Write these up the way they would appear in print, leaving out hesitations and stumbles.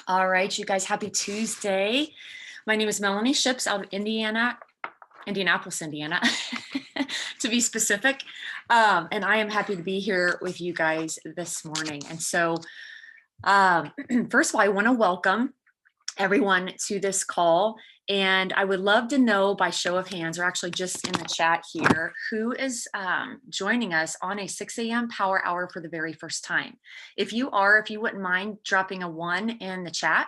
All right, you guys, happy Tuesday. My name is Melanie Shipps out of Indianapolis, Indiana, to be specific. And I am happy to be here with you guys this morning. And so, first of all, I want to welcome everyone to this call. And I would love to know by show of hands, or actually just in the chat here, who is joining us on a 6 a.m. power hour for the very first time. If you wouldn't mind dropping a 1 in the chat,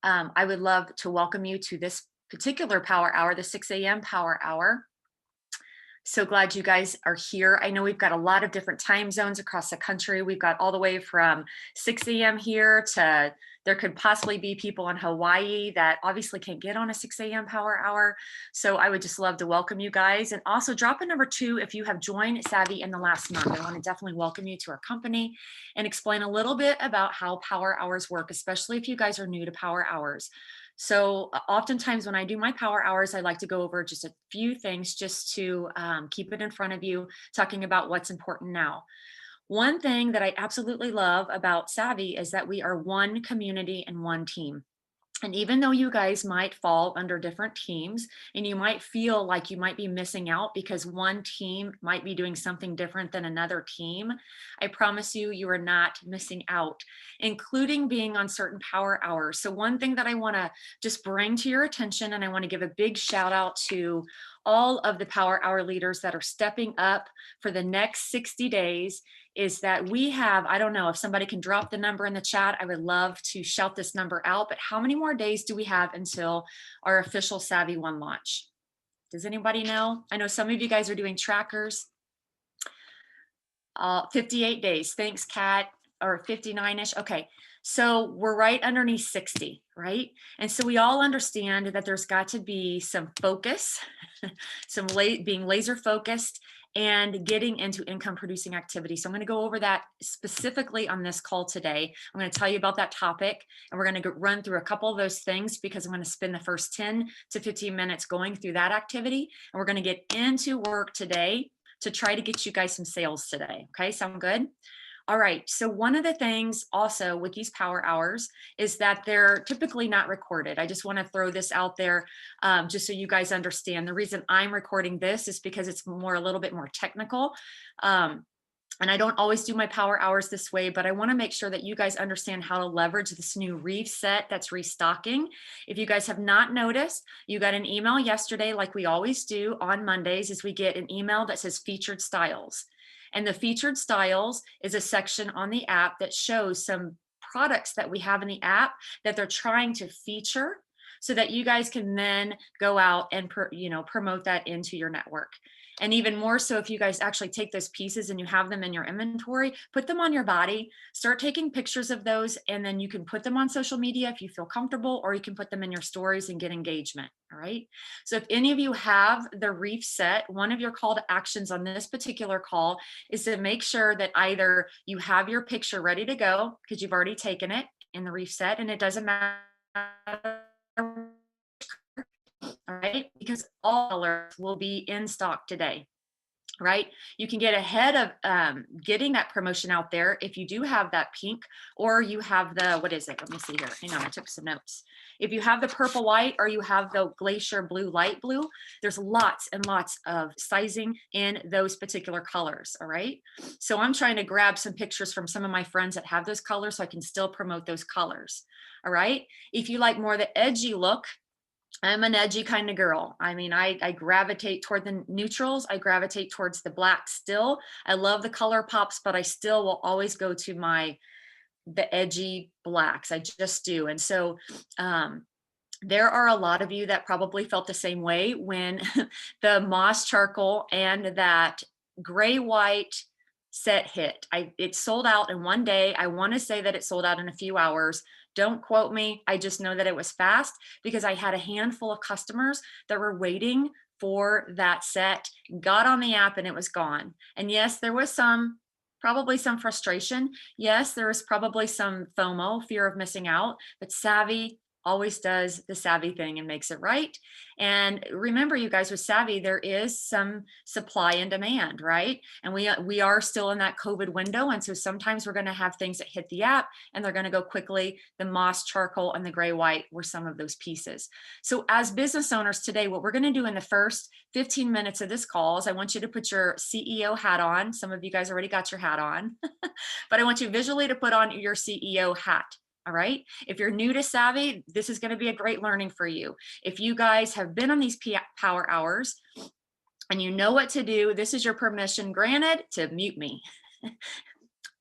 I would love to welcome you to this particular power hour, the 6 a.m. power hour. So glad you guys are here. I know we've got a lot of different time zones across the country. We've got all the way from 6 a.m. here to there could possibly be people in Hawaii that obviously can't get on a 6 a.m. power hour. So I would just love to welcome you guys. And also drop a number 2 if you have joined Savvy in the last month. I want to definitely welcome you to our company and explain a little bit about how power hours work, especially if you guys are new to power hours. So oftentimes when I do my power hours, I like to go over just a few things just to keep it in front of you, talking about what's important now. One thing that I absolutely love about Savvy is that we are one community and one team. And even though you guys might fall under different teams and you might feel like you might be missing out because one team might be doing something different than another team, I promise you, you are not missing out, including being on certain power hours. So one thing that I want to just bring to your attention, and I want to give a big shout out to all of the power hour leaders that are stepping up for the next 60 days, is that we have, I don't know if somebody can drop the number in the chat, I would love to shout this number out, but how many more days do we have until our official Savvy One launch? Does anybody know? I know some of you guys are doing trackers. 58 days. Thanks, Kat. Or 59-ish. Okay. So we're right underneath 60, right? And so we all understand that there's got to be some focus, being laser focused and getting into income producing activity. So I'm going to go over that specifically on this call today. I'm going to tell you about that topic, and we're going to run through a couple of those things because I'm going to spend the first 10 to 15 minutes going through that activity. And we're going to get into work today to try to get you guys some sales today. Okay, sound good? All right, so one of the things also with these power hours is that they're typically not recorded. I just want to throw this out there just so you guys understand. The reason I'm recording this is because it's a little bit more technical. And I don't always do my power hours this way, but I want to make sure that you guys understand how to leverage this new reef set that's restocking. If you guys have not noticed, you got an email yesterday, like we always do on Mondays, is we get an email that says featured styles. And the featured styles is a section on the app that shows some products that we have in the app that they're trying to feature so that you guys can then go out and promote that into your network. And even more so, if you guys actually take those pieces and you have them in your inventory, put them on your body, start taking pictures of those, and then you can put them on social media if you feel comfortable, or you can put them in your stories and get engagement. All right. So if any of you have the reef set, one of your call to actions on this particular call is to make sure that either you have your picture ready to go because you've already taken it in the reef set, and it doesn't matter. All right, because all colors will be in stock today, right? You can get ahead of getting that promotion out there if you do have that pink, or you have the, what is it? Let me see here. Hang on, I took some notes. If you have the purple white or you have the glacier blue, light blue, there's lots and lots of sizing in those particular colors, all right? So I'm trying to grab some pictures from some of my friends that have those colors so I can still promote those colors, all right? If you like more the edgy look, I'm an edgy kind of girl. I mean, I gravitate toward the neutrals. I gravitate towards the black still. I love the color pops, but I still will always go to the edgy blacks. I just do. And so there are a lot of you that probably felt the same way when the moss charcoal and that gray white set hit. It sold out in one day. I want to say that it sold out in a few hours. Don't quote me. I just know that it was fast because I had a handful of customers that were waiting for that set, got on the app, and it was gone. And yes, there was probably some frustration. Yes, there was probably some FOMO, fear of missing out, but Savvy always does the savvy thing and makes it right. And remember, you guys, with savvy, there is some supply and demand, right? And we are still in that COVID window. And so sometimes we're going to have things that hit the app and they're going to go quickly. The moss, charcoal, and the gray white were some of those pieces. So as business owners today, what we're going to do in the first 15 minutes of this call is I want you to put your CEO hat on. Some of you guys already got your hat on, but I want you visually to put on your CEO hat. All right. If you're new to Savvy, this is going to be a great learning for you. If you guys have been on these power hours and you know what to do, this is your permission granted to mute me.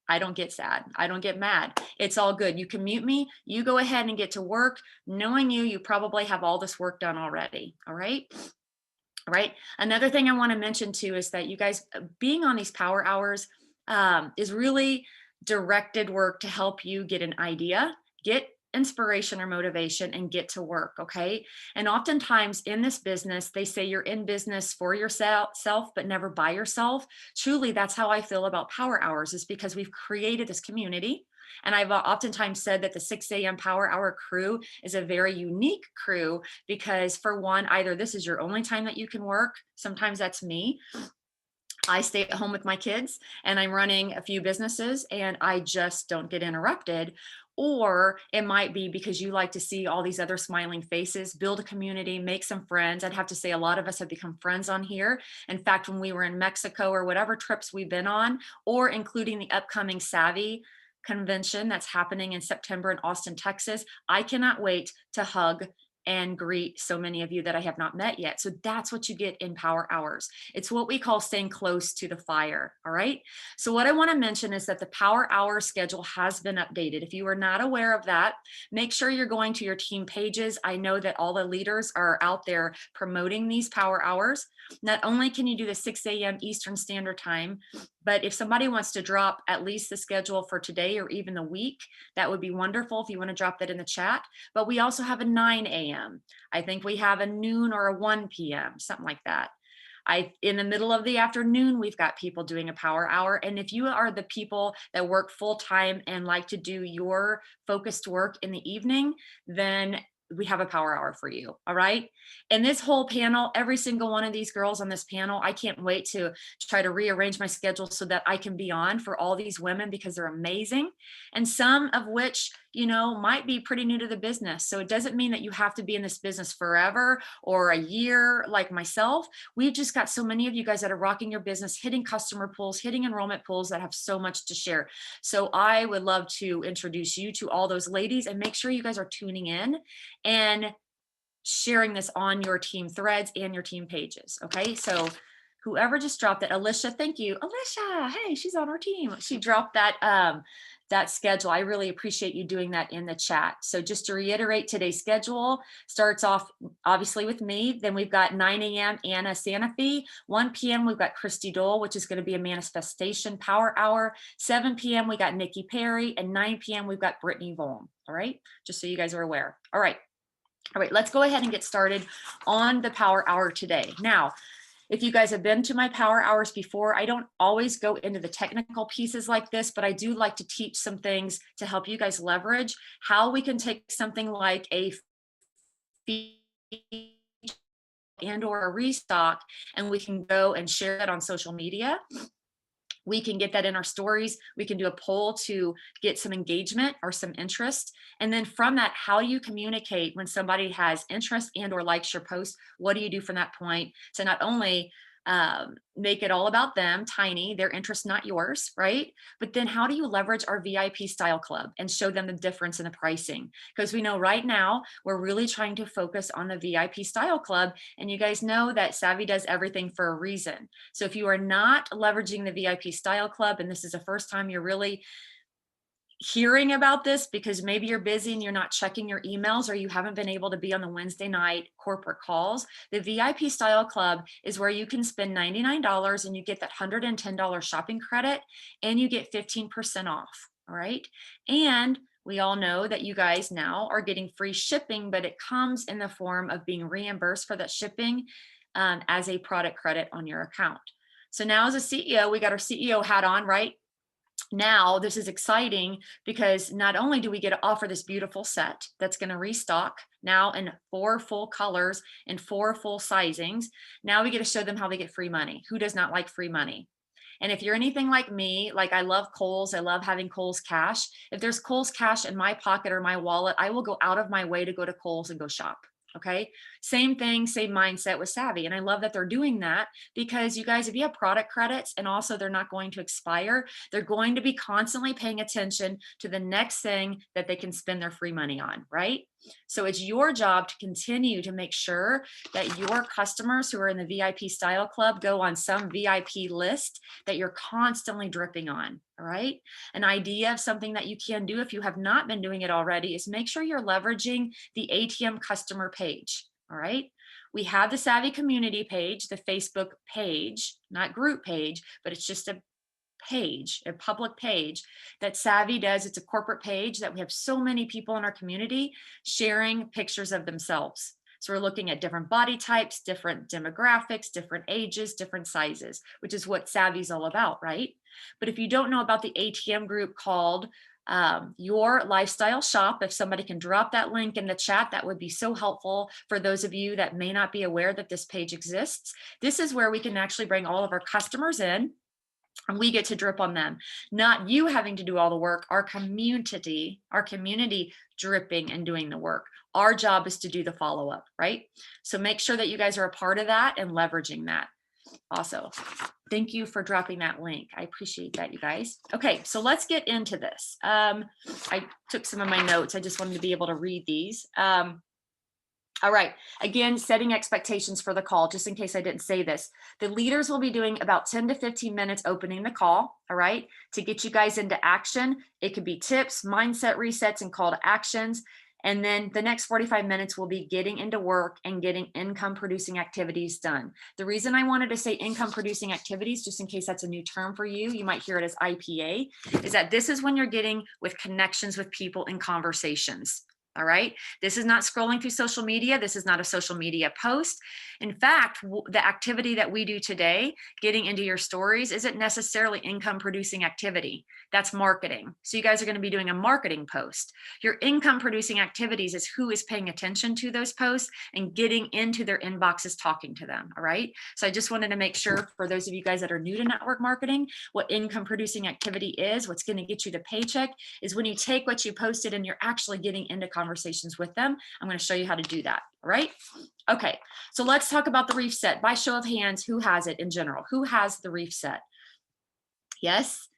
I don't get sad. I don't get mad. It's all good. You can mute me. You go ahead and get to work. Knowing you probably have all this work done already. All right. All right. Another thing I want to mention too is that you guys being on these power hours is really directed work to help you get an idea, get inspiration or motivation, and get to work. Okay. And oftentimes in this business, they say you're in business for yourself, but never by yourself. Truly, that's how I feel about power hours, is because we've created this community. And I've oftentimes said that the 6 a.m. power hour crew is a very unique crew because, for one, either this is your only time that you can work. Sometimes that's me. I stay at home with my kids and I'm running a few businesses and I just don't get interrupted. Or it might be because you like to see all these other smiling faces, build a community, make some friends. I'd have to say a lot of us have become friends on here. In fact, when we were in Mexico or whatever trips we've been on, or including the upcoming Savvy convention that's happening in September in Austin, Texas, I cannot wait to hug and greet so many of you that I have not met yet. So that's what you get in power hours. It's what we call staying close to the fire. All right. So what I want to mention is that the power hour schedule has been updated. If you are not aware of that, make sure you're going to your team pages. I know that all the leaders are out there promoting these power hours. Not only can you do the 6 a.m. Eastern Standard Time, but if somebody wants to drop at least the schedule for today or even the week, that would be wonderful if you want to drop that in the chat. But we also have a 9 a.m. I think we have a noon or a 1 p.m., something like that. In the middle of the afternoon, we've got people doing a power hour. And if you are the people that work full time and like to do your focused work in the evening, then we have a power hour for you. All right. And this whole panel, every single one of these girls on this panel, I can't wait to try to rearrange my schedule so that I can be on for all these women because they're amazing. And some of which, you know, might be pretty new to the business. So it doesn't mean that you have to be in this business forever or a year like myself. We've just got so many of you guys that are rocking your business, hitting customer pools, hitting enrollment pools that have so much to share. So I would love to introduce you to all those ladies and make sure you guys are tuning in and sharing this on your team threads and your team pages. Okay, so whoever just dropped it, Alicia, thank you. Alicia, hey, she's on our team. She dropped that schedule. I really appreciate you doing that in the chat. So just to reiterate, today's schedule starts off obviously with me. Then we've got 9 a.m. Anna Sanofi. 1 p.m. we've got Christy Dole, which is going to be a manifestation power hour. 7 p.m. we got Nikki Perry, and 9 p.m. we've got Brittany Volm. All right, just so you guys are aware. All right, let's go ahead and get started on the power hour today. Now, if you guys have been to my power hours before, I don't always go into the technical pieces like this, but I do like to teach some things to help you guys leverage how we can take something like a and or a restock, and we can go and share that on social media. We can get that in our stories. We can do a poll to get some engagement or some interest. And then from that, how do you communicate when somebody has interest and or likes your post? What do you do from that point to not only make it all about them, tiny, their interest, not yours, right? But then how do you leverage our VIP style club and show them the difference in the pricing? Because we know right now we're really trying to focus on the VIP style club. And you guys know that Savvy does everything for a reason. So if you are not leveraging the VIP style club, and this is the first time you're really hearing about this because maybe you're busy and you're not checking your emails or you haven't been able to be on the Wednesday night corporate calls, the VIP Style Club is where you can spend $99 and you get that $110 shopping credit and you get 15% off. All right. And we all know that you guys now are getting free shipping, but it comes in the form of being reimbursed for that shipping as a product credit on your account. So now as a CEO, we got our CEO hat on, right? Now, this is exciting because not only do we get to offer this beautiful set that's going to restock now in 4 full colors and 4 full sizings, now we get to show them how they get free money. Who does not like free money? And if you're anything like me, like I love Kohl's, I love having Kohl's cash. If there's Kohl's cash in my pocket or my wallet, I will go out of my way to go to Kohl's and go shop. Okay. Same thing, same mindset with Savvy. And I love that they're doing that because you guys, if you have product credits and also they're not going to expire, they're going to be constantly paying attention to the next thing that they can spend their free money on, right? So it's your job to continue to make sure that your customers who are in the VIP style club go on some VIP list that you're constantly dripping on. All right. An idea of something that you can do if you have not been doing it already is make sure you're leveraging the ATM customer page. All right. We have the Savvy community page, the Facebook page, not group page, but it's just a page, a public page that Savvy does. It's a corporate page that we have so many people in our community sharing pictures of themselves. So we're looking at different body types, different demographics, different ages, different sizes, which is what Savvy's all about, right? But if you don't know about the ATM group called Your Lifestyle Shop, if somebody can drop that link in the chat, that would be so helpful for those of you that may not be aware that this page exists. This is where we can actually bring all of our customers in and we get to drip on them, not you having to do all the work, our community dripping and doing the work. Our job is to do the follow-up, right? So make sure that you guys are a part of that and leveraging that. Also, thank you for dropping that link. I appreciate that, you guys. Okay, so let's get into this. I took some of my notes. I just wanted to be able to read these. All right, again, setting expectations for the call, just in case I didn't say this. The leaders will be doing about 10 to 15 minutes opening the call, all right, to get you guys into action. It could be tips, mindset resets, and call to actions. And then the next 45 minutes will be getting into work and getting income producing activities done. The reason I wanted to say income producing activities, just in case that's a new term for you, you might hear it as IPA, is that this is when you're getting with connections with people in conversations. All right. This is not scrolling through social media. This is not a social media post. In fact, the activity that we do today, getting into your stories, isn't necessarily income producing activity. That's marketing. So you guys are going to be doing a marketing post. Your income producing activities is who is paying attention to those posts and getting into their inboxes, talking to them. All right. So I just wanted to make sure for those of you guys that are new to network marketing, what income producing activity is, what's going to get you the paycheck is when you take what you posted and you're actually getting into conversations with them. I'm going to show you how to do that. All right. Okay. So let's talk about the reef set. By show of hands, who has it in general? Who has the reef set? Yes.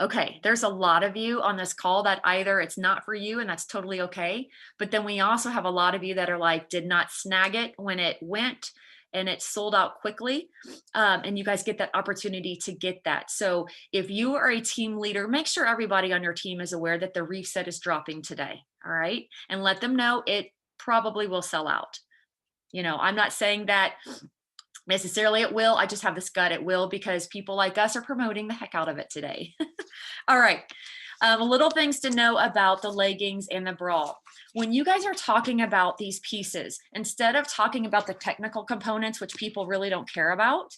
Okay. There's a lot of you on this call that either it's not for you and that's totally okay. But then we also have a lot of you that are like, did not snag it when it went and it sold out quickly. And you guys get that opportunity to get that. So if you are a team leader, make sure everybody on your team is aware that the reef set is dropping today. All right. And let them know it probably will sell out. You know, I'm not saying that necessarily it will. I just have this gut it will because people like us are promoting the heck out of it today. All right. Little things to know about the leggings and the bra. When you guys are talking about these pieces, instead of talking about the technical components, which people really don't care about,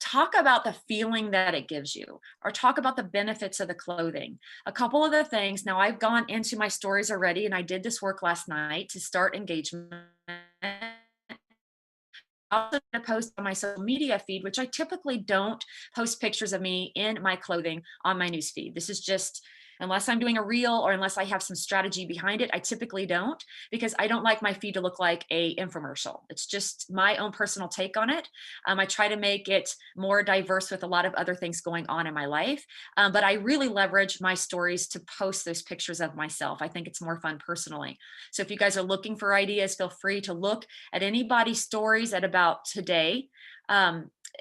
talk about the feeling that it gives you or talk about the benefits of the clothing. A couple of the things, now I've gone into my stories already and I did this work last night to start engagement. Also to post on my social media feed, which I typically don't post pictures of me in my clothing on my newsfeed. This is just, unless I'm doing a reel or unless I have some strategy behind it, I typically don't because I don't like my feed to look like a infomercial. It's just my own personal take on it. I try to make it more diverse with a lot of other things going on in my life. But I really leverage my stories to post those pictures of myself. I think it's more fun personally. So if you guys are looking for ideas, feel free to look at anybody's stories at about today.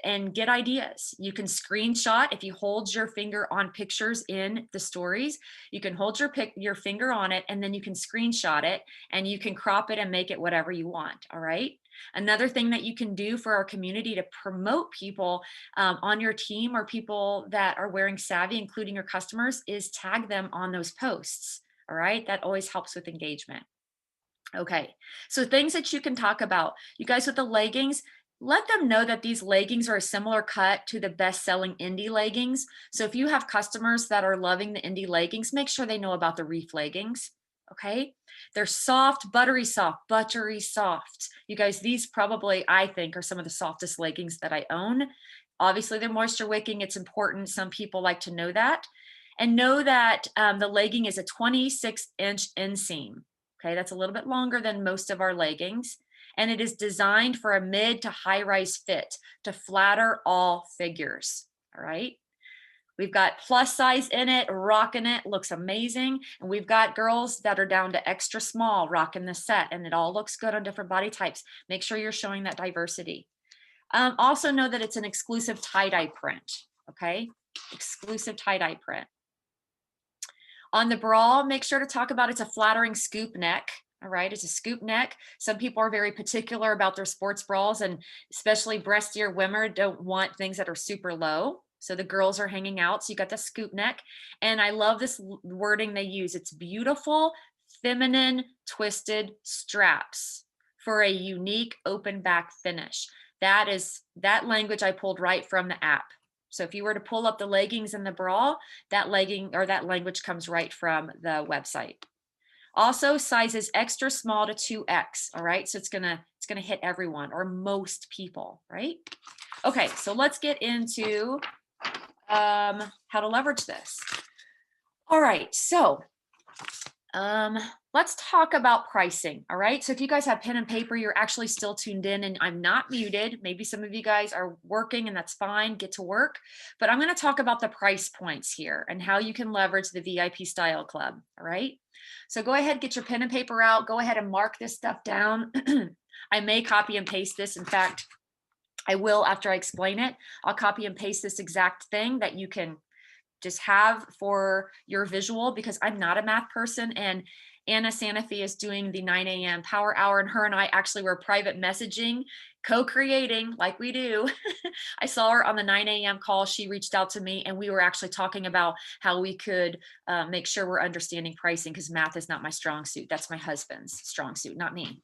And get ideas. You can screenshot if you hold your finger on pictures in the stories. You can hold your finger on it and then you can screenshot it and you can crop it and make it whatever you want. All right. Another thing that you can do for our community to promote people on your team or people that are wearing Savvy, including your customers, is tag them on those posts. All right. That always helps with engagement. Okay. So things that you can talk about, you guys with the leggings, let them know that these leggings are a similar cut to the best-selling indie leggings. So if you have customers that are loving the indie leggings, make sure they know about the Reef leggings. Okay, they're soft, buttery soft. You guys, these probably, I think, are some of the softest leggings that I own. Obviously, they're moisture wicking. It's important. Some people like to know that. And know that the legging is a 26-inch inseam. Okay, that's a little bit longer than most of our leggings. And it is designed for a mid to high rise fit to flatter all figures. All right. We've got plus size in it, rocking it, looks amazing. And we've got girls that are down to extra small, rocking the set, and it all looks good on different body types. Make sure you're showing that diversity. Also know that it's an exclusive tie-dye print, okay? Exclusive tie-dye print. On the bra, make sure to talk about it's a flattering scoop neck. All right, it's a scoop neck. Some people are very particular about their sports bras, and especially breastier women don't want things that are super low. So the girls are hanging out. So you got the scoop neck. And I love this wording they use. It's beautiful, feminine, twisted straps for a unique open back finish. That language I pulled right from the app. So if you were to pull up the leggings and the bra, that legging or that language comes right from the website. Also sizes extra small to 2X, all right? So it's gonna hit everyone or most people, right? Okay, so let's get into how to leverage this. All right, so let's talk about pricing, all right? So if you guys have pen and paper, you're actually still tuned in and I'm not muted. Maybe some of you guys are working and that's fine, get to work. But I'm gonna talk about the price points here and how you can leverage the VIP Style Club, all right? So go ahead, get your pen and paper out. Go ahead and mark this stuff down. I may copy and paste this. In fact, I will after I explain it. I'll copy and paste this exact thing that you can just have for your visual because I'm not a math person, and Anna Sanofi is doing the 9 a.m. power hour, and her and I actually were private messaging, co-creating like we do. I saw her on the 9 a.m. call. She reached out to me and we were actually talking about how we could make sure we're understanding pricing because math is not my strong suit. That's my husband's strong suit, not me.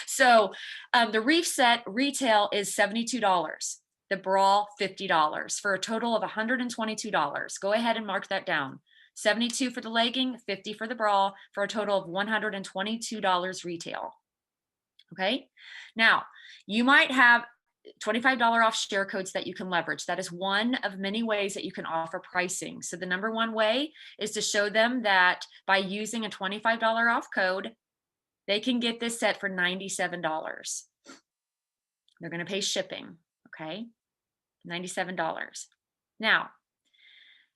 So the Reef set retail is $72. The bra, $50 for a total of $122. Go ahead and mark that down. 72 for the legging, 50 for the bra for a total of $122 retail. Okay. Now you might have $25 off share codes that you can leverage. That is one of many ways that you can offer pricing. So the number one way is to show them that by using a $25 off code, they can get this set for $97. They're going to pay shipping. Okay. $97. Now,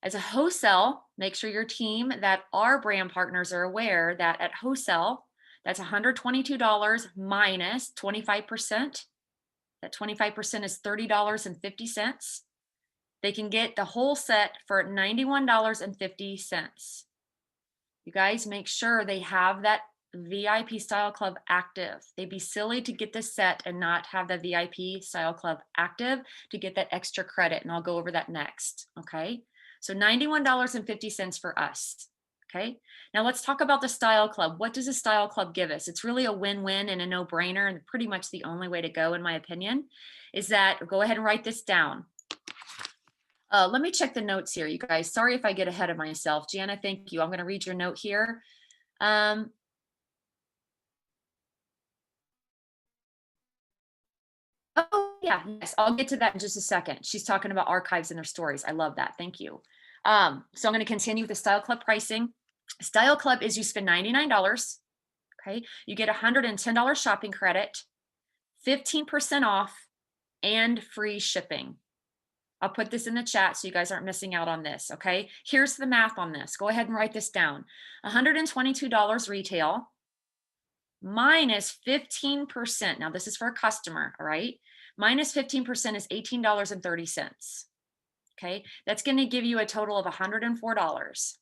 as a wholesale, make sure your team that our brand partners are aware that at wholesale, that's $122 minus 25%. That 25% is $30.50. They can get the whole set for $91.50. You guys make sure they have that VIP Style Club active. They'd be silly to get this set and not have the VIP Style Club active to get that extra credit. And I'll go over that next. Okay. So $91.50 for us. Okay. Now let's talk about the Style Club. What does the Style Club give us? It's really a win-win and a no-brainer, and pretty much the only way to go, in my opinion, is that go ahead and write this down. Let me check the notes here, you guys. Sorry if I get ahead of myself. Jana, thank you. I'm going to read your note here. Oh, yeah, yes, I'll get to that in just a second. She's talking about archives and their stories. I love that. Thank you. So I'm going to continue with the Style Club pricing. Style Club is you spend $99. Okay. You get $110 shopping credit, 15% off, and free shipping. I'll put this in the chat so you guys aren't missing out on this. Okay. Here's the math on this. Go ahead and write this down. $122 retail minus 15%. Now this is for a customer. All right. Minus 15% is $18.30. Okay. That's going to give you a total of $104.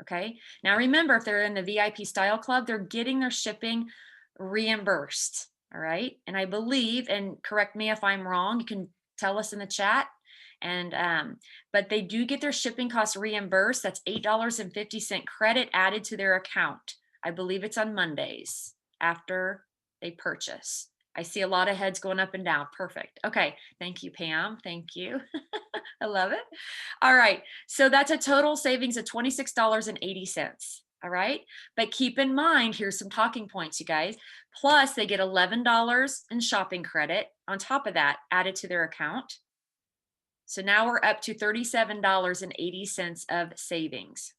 Okay. Now remember, if they're in the VIP Style Club, they're getting their shipping reimbursed. All right. And I believe, and correct me if I'm wrong, you can tell us in the chat. And but they do get their shipping costs reimbursed. That's $8.50 credit added to their account. I believe it's on Mondays after they purchase. I see a lot of heads going up and down. Perfect. Okay. Thank you, Pam. Thank you. I love it. All right. So that's a total savings of $26.80. All right. But keep in mind, here's some talking points, you guys. Plus, they get $11 in shopping credit on top of that added to their account. So now we're up to $37.80 of savings.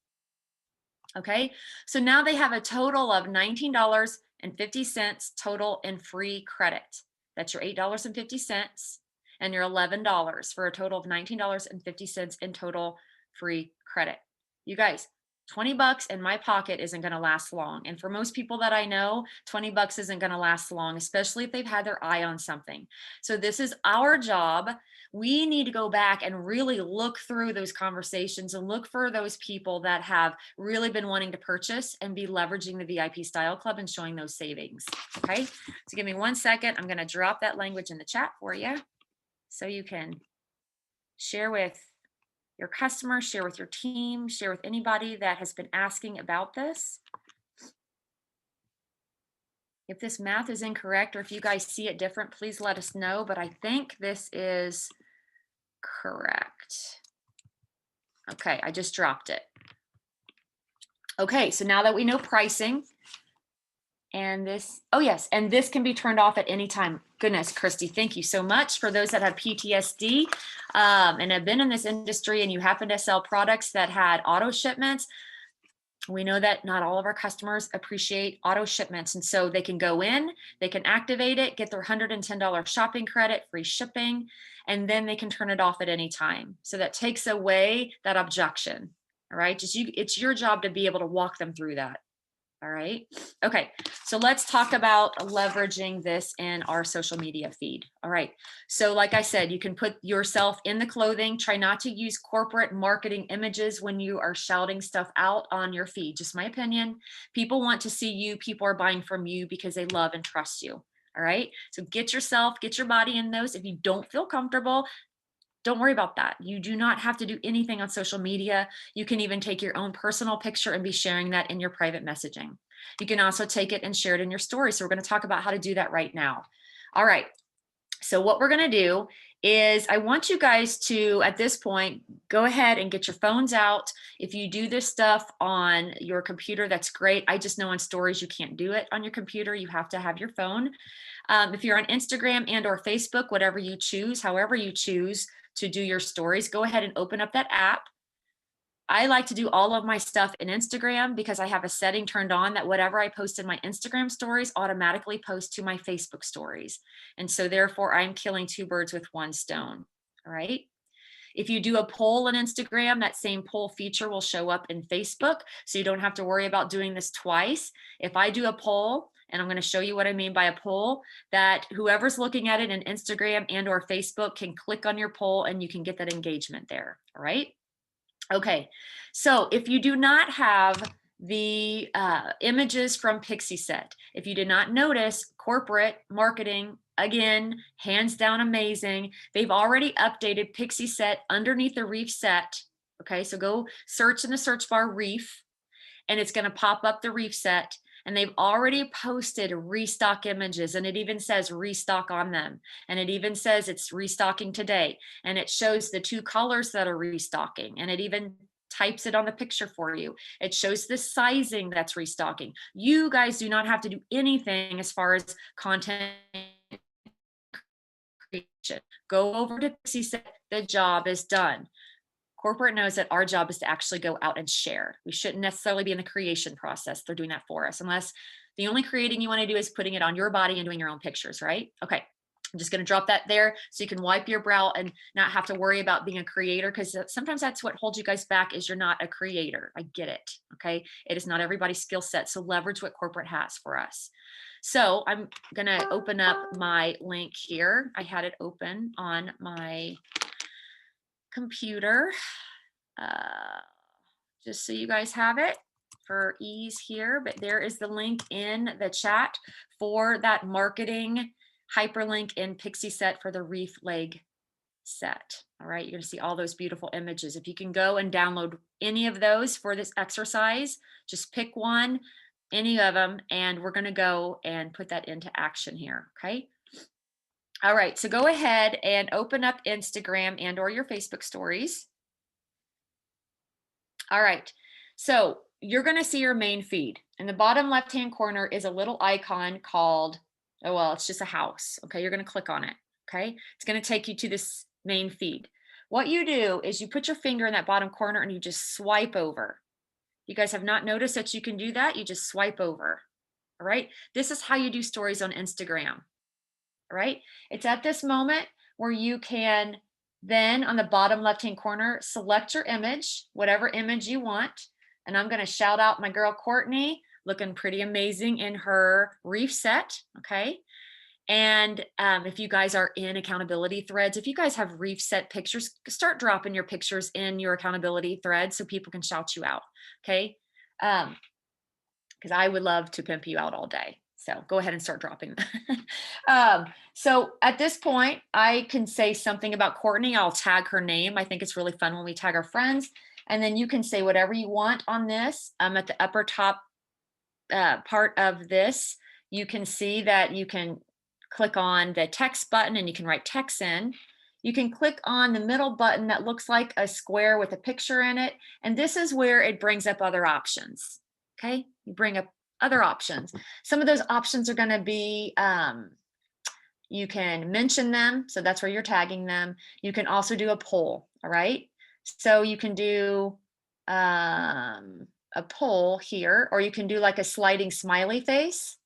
Okay. So now they have a total of $19.50 total in free credit. That's your $8.50 and your $11 for a total of $19.50 in total free credit. You guys, 20 bucks in my pocket isn't going to last long. And for most people that I know, 20 bucks isn't going to last long, especially if they've had their eye on something. So this is our job. We need to go back and really look through those conversations and look for those people that have really been wanting to purchase and be leveraging the VIP Style Club and showing those savings. Okay, so give me 1 second. I'm going to drop that language in the chat for you so you can share with your customers, share with your team, share with anybody that has been asking about this. If this math is incorrect or if you guys see it different, please let us know. But I think this is correct. Okay, I just dropped it. Okay, so now that we know pricing, and this, oh yes, and this can be turned off at any time. Goodness, Christy, thank you so much. For those that have PTSD and have been in this industry and you happen to sell products that had auto shipments, we know that not all of our customers appreciate auto shipments. And so they can go in, they can activate it, get their $110 shopping credit, free shipping, and then they can turn it off at any time. So that takes away that objection. All right, it's your job to be able to walk them through that. All right. Okay. So let's talk about leveraging this in our social media feed. All right. So like I said, you can put yourself in the clothing. Try not to use corporate marketing images when you are shouting stuff out on your feed. Just my opinion. People want to see you. People are buying from you because they love and trust you. All right. So get your body in those. If you don't feel comfortable, don't worry about that. You do not have to do anything on social media. You can even take your own personal picture and be sharing that in your private messaging. You can also take it and share it in your story. So we're going to talk about how to do that right now. All right. So what we're going to do is I want you guys to, at this point, go ahead and get your phones out. If you do this stuff on your computer, that's great. I just know on stories, you can't do it on your computer. You have to have your phone. If you're on Instagram and or Facebook, whatever you choose, however you choose to do your stories, go ahead and open up that app. I like to do all of my stuff in Instagram because I have a setting turned on that whatever I post in my Instagram stories automatically post to my Facebook stories. And so therefore I'm killing two birds with one stone. All right. If you do a poll on Instagram, that same poll feature will show up in Facebook. So you don't have to worry about doing this twice. If I do a poll, and I'm going to show you what I mean by a poll, that whoever's looking at it in Instagram and or Facebook can click on your poll and you can get that engagement there. All right. Okay. So if you do not have the images from Pixie Set, if you did not notice, corporate marketing, again, hands down amazing. They've already updated Pixie Set underneath the Reef set. Okay. So go search in the search bar Reef and it's going to pop up the Reef set. And they've already posted restock images and it even says restock on them. And it even says it's restocking today. And it shows the two colors that are restocking. And it even types it on the picture for you. It shows the sizing that's restocking. You guys do not have to do anything as far as content creation. Go over to Pixie Set, the job is done. Corporate knows that our job is to actually go out and share. We shouldn't necessarily be in the creation process. They're doing that for us, unless the only creating you want to do is putting it on your body and doing your own pictures, right? Okay, I'm just going to drop that there so you can wipe your brow and not have to worry about being a creator, because sometimes that's what holds you guys back is you're not a creator. I get it, okay? It is not everybody's skill set, so leverage what corporate has for us. So I'm going to open up my link here. I had it open on my computer, just so you guys have it for ease here, but there is the link in the chat for that marketing hyperlink in Pixie Set for the Reef leg set. All right, you're gonna see all those beautiful images. If you can go and download any of those for this exercise, just pick one, any of them, and we're gonna go and put that into action here, okay? All right, so go ahead and open up Instagram and or your Facebook stories. All right, so you're gonna see your main feed. In the bottom left-hand corner is a little icon called, oh, well, it's just a house. Okay, you're gonna click on it, okay? It's gonna take you to this main feed. What you do is you put your finger in that bottom corner and you just swipe over. You guys have not noticed that you can do that? You just swipe over, all right? This is how you do stories on Instagram. Right? It's at this moment where you can then on the bottom left-hand corner, select your image, whatever image you want. And I'm going to shout out my girl, Courtney, looking pretty amazing in her reef set. Okay. And if you guys are in accountability threads, if you guys have reef set pictures, start dropping your pictures in your accountability thread so people can shout you out. Okay. Because I would love to pimp you out all day. So go ahead and start dropping. So at this point, I can say something about Courtney. I'll tag her name. I think it's really fun when we tag our friends. And then you can say whatever you want on this. At the upper top part of this, you can see that you can click on the text button and you can write text in. You can click on the middle button that looks like a square with a picture in it. And this is where it brings up other options. Okay, you bring up other options. Some of those options are going to be, you can mention them. So that's where you're tagging them. You can also do a poll. All right. So you can do a poll here, or you can do like a sliding smiley face.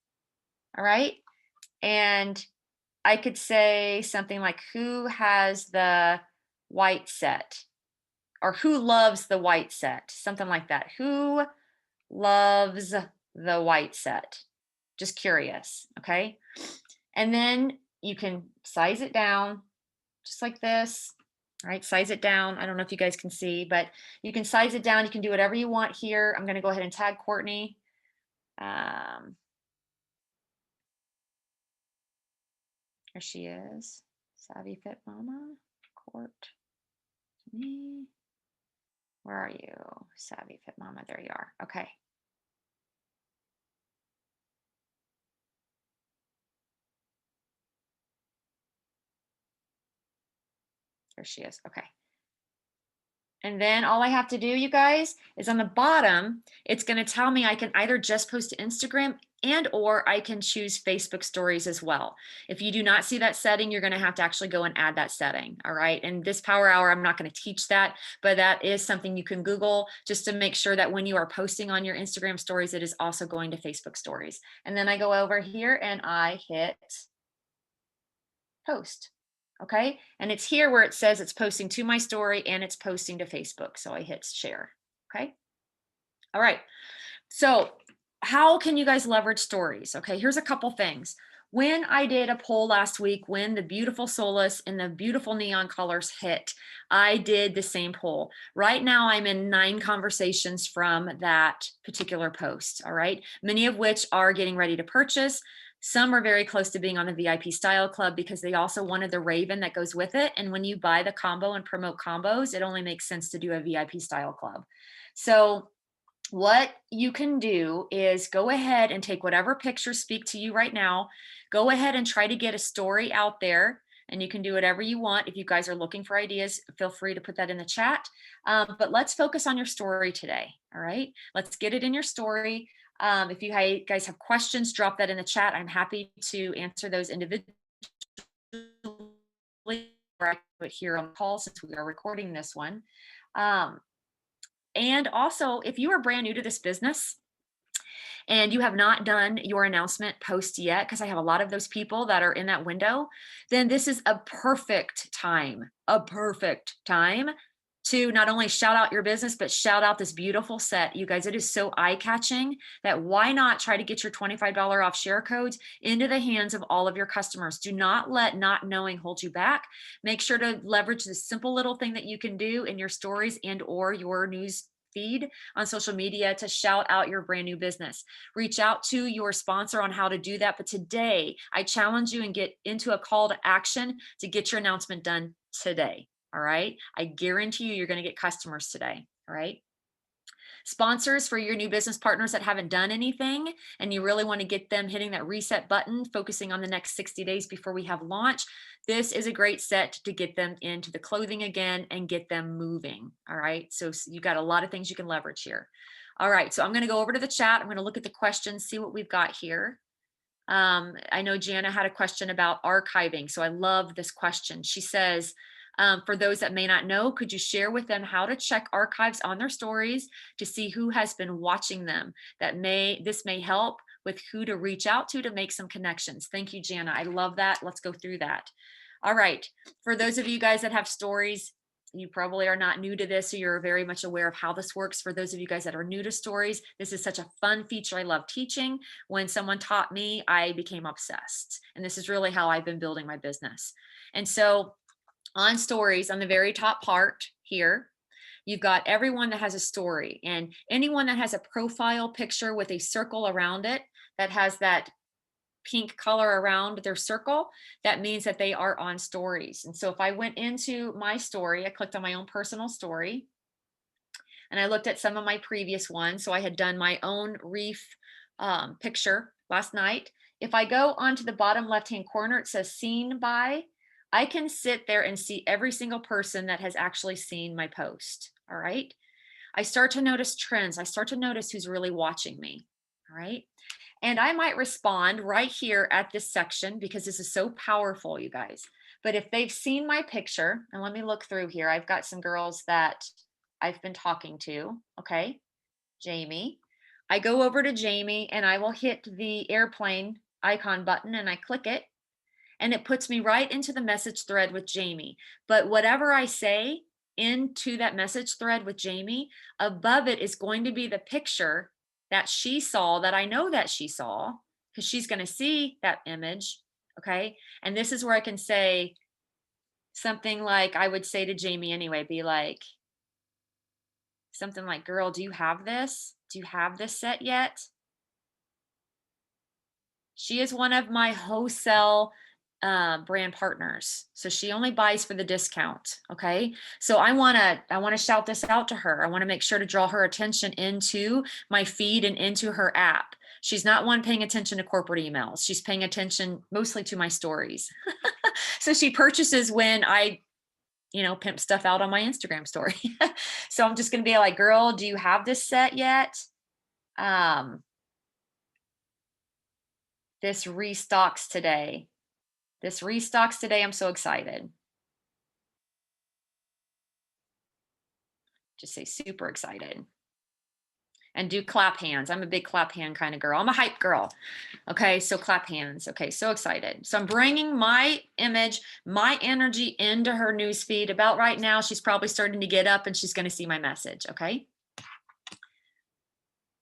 All right. And I could say something like, who has the white set? Or who loves the white set? Something like that. Who loves the white set? Just curious, okay? And then you can size it down just like this, all right? Size it down. I don't know if you guys can see, but you can size it down. You can do whatever you want here. I'm gonna go ahead and tag Courtney. Here she is, Savvy Fit Mama, Courtney. Where are you? Savvy Fit Mama, there you are, okay. There she is. Okay. And then all I have to do, you guys, is on the bottom, it's going to tell me I can either just post to Instagram and or I can choose Facebook stories as well. If you do not see that setting, you're going to have to actually go and add that setting. All right. And this power hour, I'm not going to teach that, but that is something you can Google just to make sure that when you are posting on your Instagram stories, it is also going to Facebook stories. And then I go over here and I hit post. Okay. And it's here where it says it's posting to my story and it's posting to Facebook. So I hit share. Okay. All right. So how can you guys leverage stories? Okay. Here's a couple things. When I did a poll last week, when the beautiful Solace and the beautiful neon colors hit, I did the same poll. Right now, I'm in 9 conversations from that particular post. All right. Many of which are getting ready to purchase. Some are very close to being on the VIP Style Club because they also wanted the Raven that goes with it. And when you buy the combo and promote combos, it only makes sense to do a VIP Style Club. So what you can do is go ahead and take whatever pictures speak to you right now. Go ahead and try to get a story out there. And you can do whatever you want. If you guys are looking for ideas, feel free to put that in the chat. But let's focus on your story today. All right. Let's get it in your story. If you guys have questions, drop that in the chat. I'm happy to answer those individually here on call since we are recording this one. And also, if you are brand new to this business and you have not done your announcement post yet, because I have a lot of those people that are in that window, then this is a perfect time to not only shout out your business, but shout out this beautiful set. You guys, it is so eye-catching that why not try to get your $25 off share codes into the hands of all of your customers. Do not let not knowing hold you back. Make sure to leverage this simple little thing that you can do in your stories and or your news feed on social media to shout out your brand new business. Reach out to your sponsor on how to do that. But today, I challenge you and get into a call to action to get your announcement done today. All right. I guarantee you, you're going to get customers today. All right. Sponsors for your new business partners that haven't done anything and you really want to get them hitting that reset button, focusing on the next 60 days before we have launch. This is a great set to get them into the clothing again and get them moving. All right. So you got a lot of things you can leverage here. All right. So I'm going to go over to the chat. I'm going to look at the questions, see what we've got here. I know Jana had a question about archiving. So I love this question. She says, for those that may not know, could you share with them how to check archives on their stories to see who has been watching them? This may help with who to reach out to make some connections. Thank you, Jana. I love that. Let's go through that. All right. For those of you guys that have stories, you probably are not new to this, so you're very much aware of how this works. For those of you guys that are new to stories, this is such a fun feature I love teaching. When someone taught me, I became obsessed. And this is really how I've been building my business. And so on stories, on the very top part here, you've got everyone that has a story, and anyone that has a profile picture with a circle around it that has that pink color around their circle, that means that they are on stories. And so if I went into my story, I clicked on my own personal story and I looked at some of my previous ones. So I had done my own reef picture last night. If I go onto the bottom left-hand corner, it says seen by. I can sit there and see every single person that has actually seen my post. All right. I start to notice trends. I start to notice who's really watching me. All right. And I might respond right here at this section because this is so powerful, you guys. But if they've seen my picture, and let me look through here, I've got some girls that I've been talking to. Okay, Jamie. I go over to Jamie and I will hit the airplane icon button and I click it. And it puts me right into the message thread with Jamie. But whatever I say into that message thread with Jamie, above it is going to be the picture that she saw, that I know that she saw, because she's going to see that image. Okay. And this is where I can say something like, I would say to Jamie anyway, be like, something like, girl, do you have this? Do you have this set yet? She is one of my wholesale brand partners. So she only buys for the discount. Okay. So I want to shout this out to her. I want to make sure to draw her attention into my feed and into her app. She's not one paying attention to corporate emails. She's paying attention mostly to my stories. So she purchases when I, pimp stuff out on my Instagram story. So I'm just going to be like, girl, do you have this set yet? This restocks today. This restocks today. I'm so excited. Just say super excited. And do clap hands. I'm a big clap hand kind of girl. I'm a hype girl. Okay, so clap hands. Okay, so excited. So I'm bringing my image, my energy into her newsfeed. About right now, she's probably starting to get up and she's going to see my message. Okay.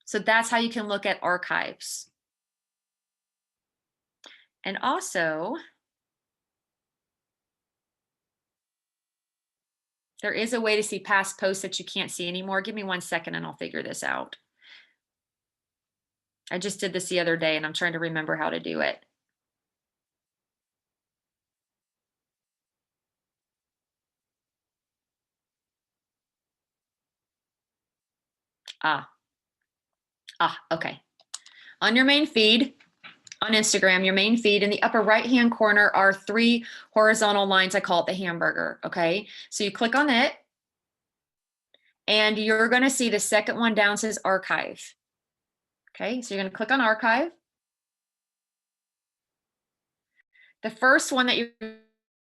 So that's how you can look at archives. And also, there is a way to see past posts that you can't see anymore. Give me 1 second and I'll figure this out. I just did this the other day and I'm trying to remember how to do it. Okay. On your main feed, on Instagram, your main feed, in the upper right-hand corner are 3 horizontal lines. I call it the hamburger. Okay. So you click on it and you're going to see the second one down says archive. Okay. So you're going to click on archive. The first one that you're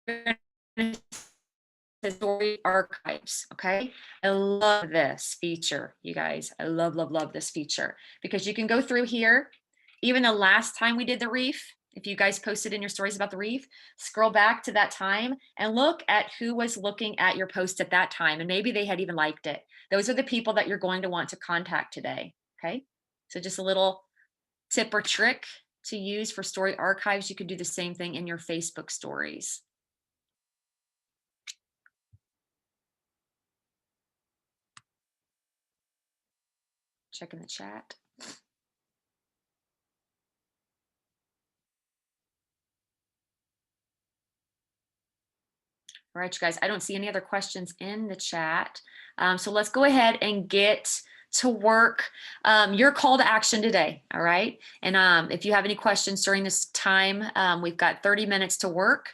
going to see story archives. Okay. I love this feature, you guys. I love, love, love this feature because you can go through here. Even the last time we did the reef, if you guys posted in your stories about the reef, scroll back to that time and look at who was looking at your post at that time. And maybe they had even liked it. Those are the people that you're going to want to contact today. Okay. So just a little tip or trick to use for story archives. You could do the same thing in your Facebook stories. Check in the chat. All right, you guys, I don't see any other questions in the chat. So let's go ahead and get to work. Your call to action today, all right? And if you have any questions during this time, we've got 30 minutes to work.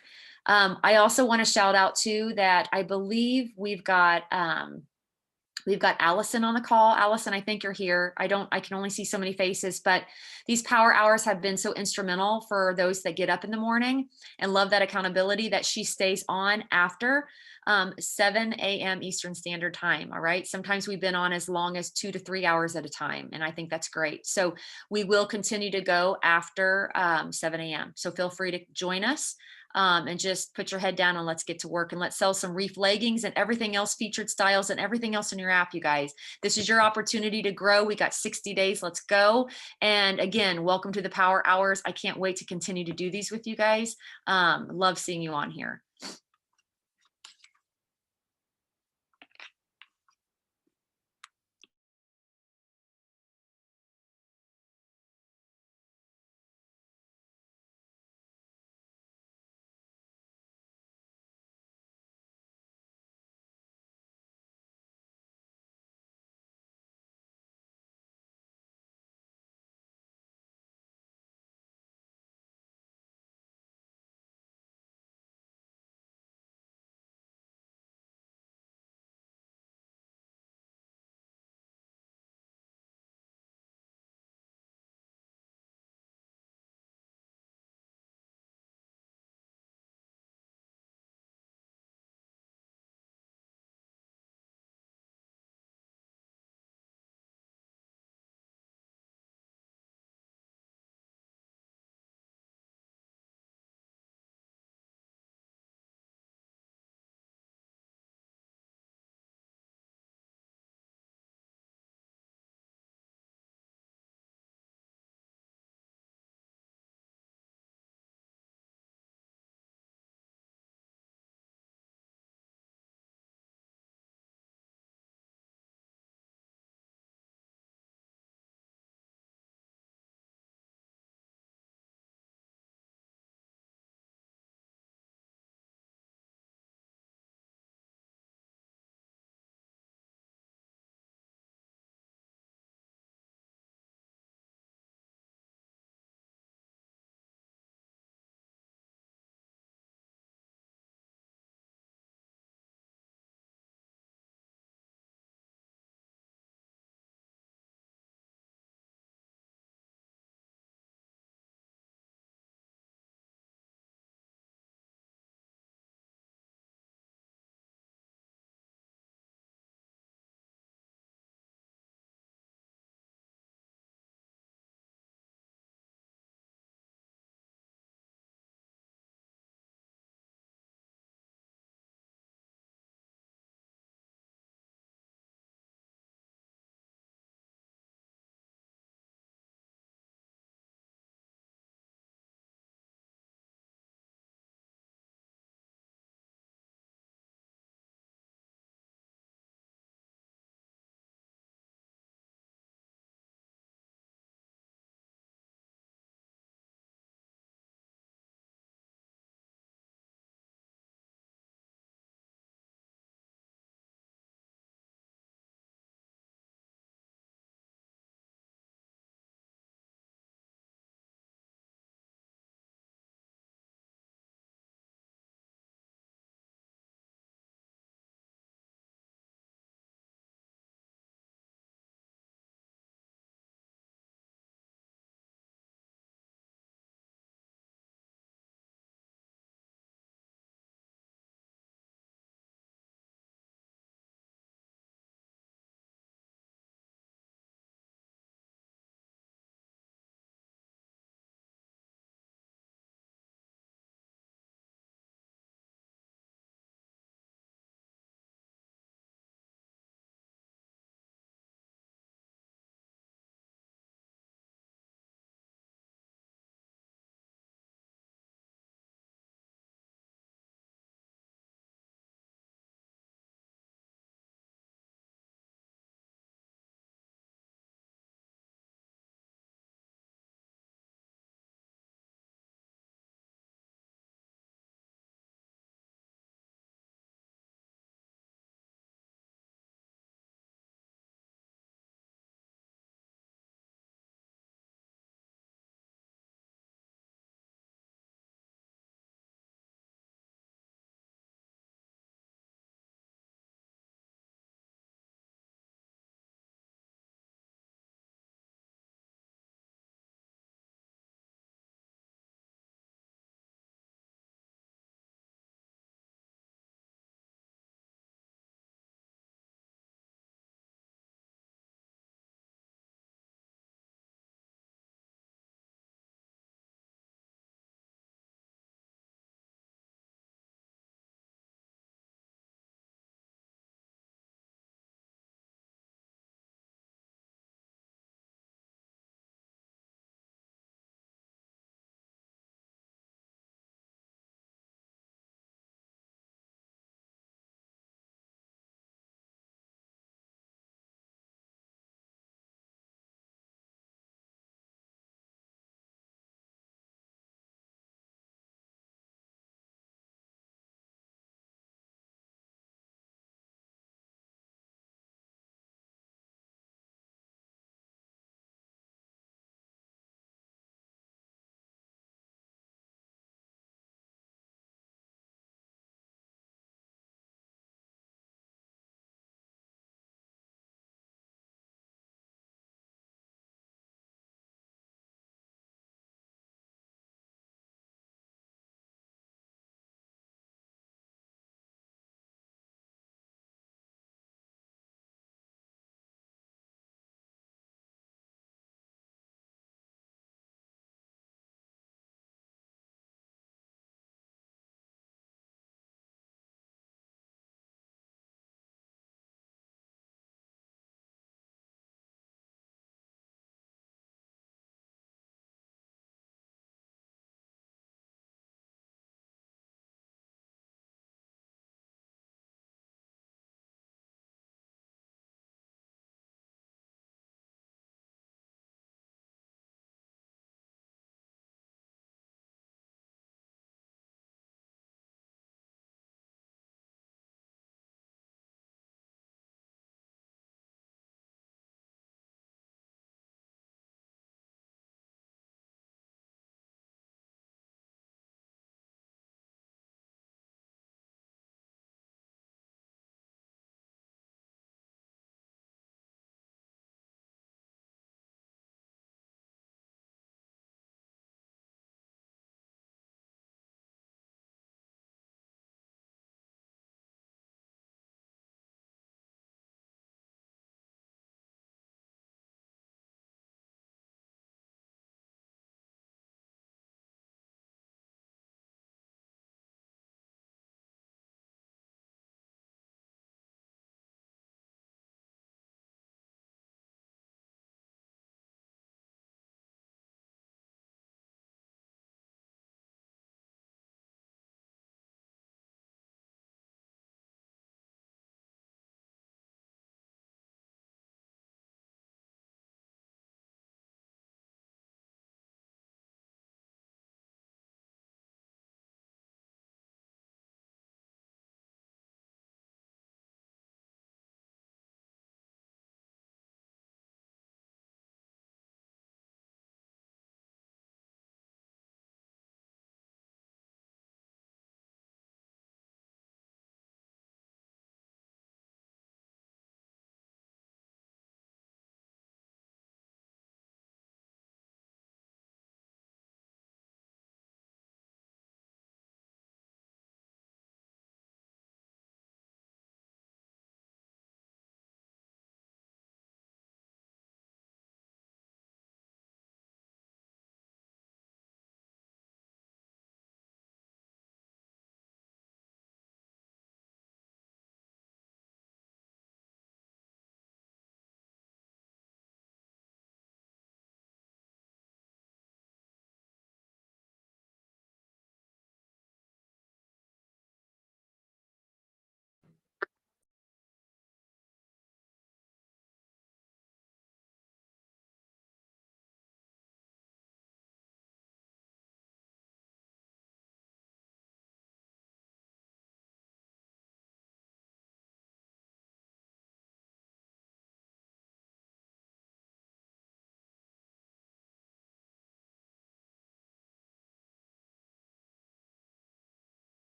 I also want to shout out too that I believe we've got Allison on the call. Allison, I think you're here. I can only see so many faces, but these power hours have been so instrumental for those that get up in the morning and love that accountability that she stays on after 7 a.m. Eastern Standard Time. All right. Sometimes we've been on as long as 2 to 3 hours at a time. And I think that's great. So we will continue to go after 7 a.m. So feel free to join us. And just put your head down and let's get to work, and let's sell some reef leggings and everything else, featured styles and everything else in your app, you guys. This is your opportunity to grow. We got 60 days. Let's go. And again, welcome to the Power Hours. I can't wait to continue to do these with you guys. Love seeing you on here.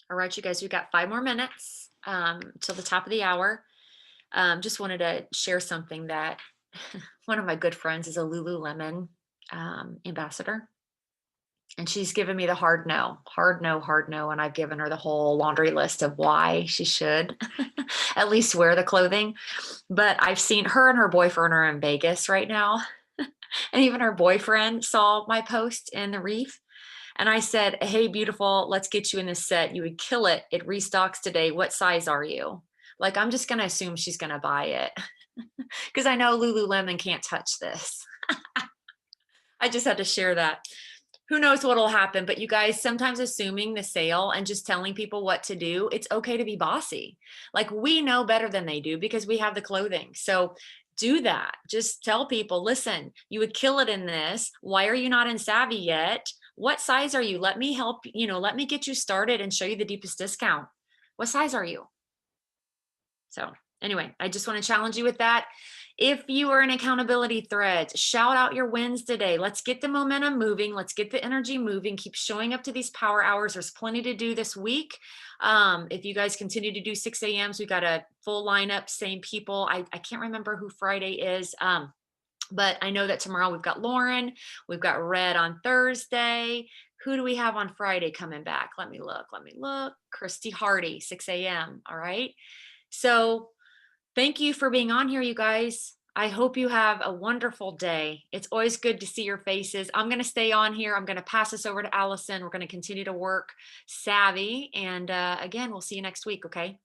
All right, you guys, we've got 5 more minutes till the top of the hour. Just wanted to share something that one of my good friends is a Lululemon ambassador. And she's given me the hard no, hard no, hard no. And I've given her the whole laundry list of why she should at least wear the clothing. But I've seen her and her boyfriend are in Vegas right now. And even her boyfriend saw my post in the Reef. And I said, hey, beautiful, let's get you in this set. You would kill it. It restocks today. What size are you? Like, I'm just going to assume she's going to buy it because I know Lululemon can't touch this. I just had to share that. Who knows what'll happen, but you guys, sometimes assuming the sale and just telling people what to do, it's okay to be bossy. Like, we know better than they do because we have the clothing. So do that. Just tell people, listen, you would kill it in this. Why are you not in Savvy yet? What size are you? Let me help, let me get you started and show you the deepest discount. What size are you? So anyway, I just want to challenge you with that. If you are in accountability threads, shout out your wins today. Let's get the momentum moving. Let's get the energy moving. Keep showing up to these power hours. There's plenty to do this week. If you guys continue to do 6 a.m.s, we've got a full lineup, same people. I can't remember who Friday is. But I know that tomorrow we've got Lauren, we've got Red on Thursday. Who do we have on Friday coming back? Let me look. Christy Hardy, 6 a.m. All right. So thank you for being on here, you guys. I hope you have a wonderful day. It's always good to see your faces. I'm going to stay on here. I'm going to pass this over to Allison. We're going to continue to work Savvy. And again, we'll see you next week. Okay.